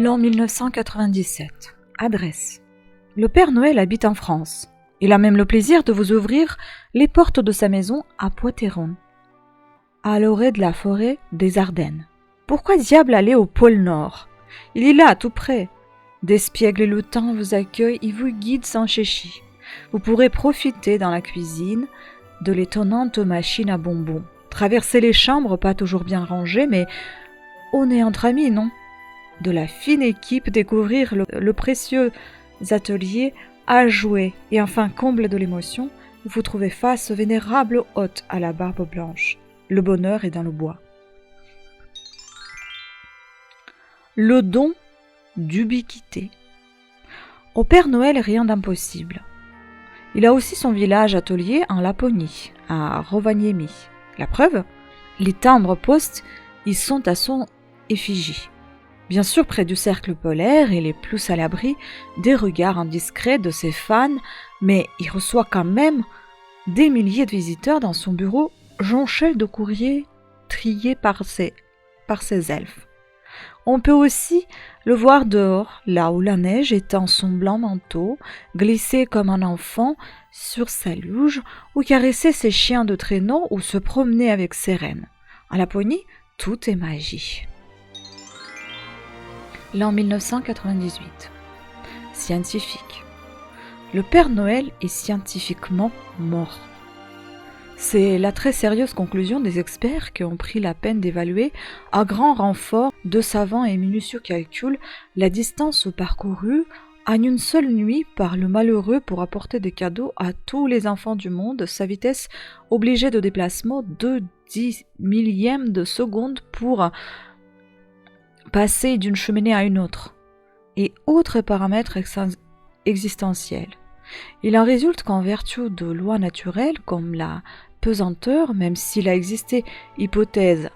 L'an 1997. Adresse. Le Père Noël habite en France. Il a même le plaisir de vous ouvrir les portes de sa maison à Poitéron, à l'orée de la forêt des Ardennes. Pourquoi diable aller au pôle Nord? Il est là, tout près. D'espiègles et lutins vous accueillent et vous guident sans chéchi. Vous pourrez profiter dans la cuisine de l'étonnante machine à bonbons. Traverser les chambres, pas toujours bien rangées, mais on est entre amis, non? De la fine équipe, découvrir le précieux atelier à jouer. Et enfin, comble de l'émotion, vous trouvez face au vénérable hôte à la barbe blanche. Le bonheur est dans le bois. Le don d'ubiquité. Au Père Noël, rien d'impossible. Il a aussi son village atelier en Laponie, à Rovaniemi. La preuve, les timbres-postes y sont à son effigie. Bien sûr, près du cercle polaire, il est plus à l'abri des regards indiscrets de ses fans, mais il reçoit quand même des milliers de visiteurs dans son bureau jonché de courriers triés par ses elfes. On peut aussi le voir dehors, là où la neige étend son blanc manteau, glisser comme un enfant sur sa luge, ou caresser ses chiens de traîneau, ou se promener avec ses rennes. En Laponie, tout est magie. L'an 1998. Scientifique. Le Père Noël est scientifiquement mort. C'est la très sérieuse conclusion des experts qui ont pris la peine d'évaluer, à grand renfort de savants et minutieux calculs, la distance parcourue en une seule nuit par le malheureux pour apporter des cadeaux à tous les enfants du monde, sa vitesse obligée de déplacement de 10 millièmes de seconde pour passer d'une cheminée à une autre, et autres paramètres existentiels. Il en résulte qu'en vertu de lois naturelles comme la pesanteur, même s'il a existé hypothèse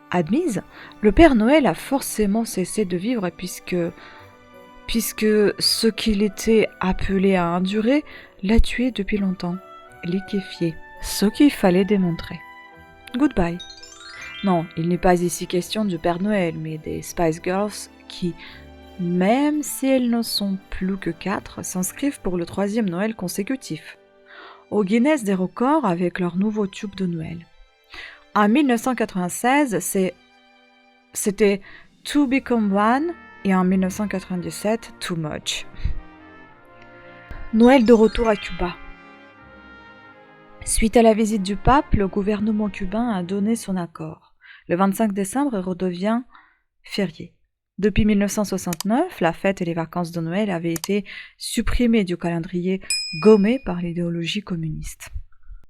admise, le Père Noël a forcément cessé de vivre puisque ce qu'il était appelé à endurer l'a tué depuis longtemps, liquéfié, ce qu'il fallait démontrer. Goodbye. Non, il n'est pas ici question du Père Noël, mais des Spice Girls qui, même si elles ne sont plus que 4, s'inscrivent pour le 3e Noël consécutif au Guinness des records avec leur nouveau tube de Noël. En 1996, c'était To Become One et en 1997, Too Much. Noël de retour à Cuba. Suite à la visite du pape, le gouvernement cubain a donné son accord. Le 25 décembre redevient férié. Depuis 1969, la fête et les vacances de Noël avaient été supprimées du calendrier, gommées par l'idéologie communiste.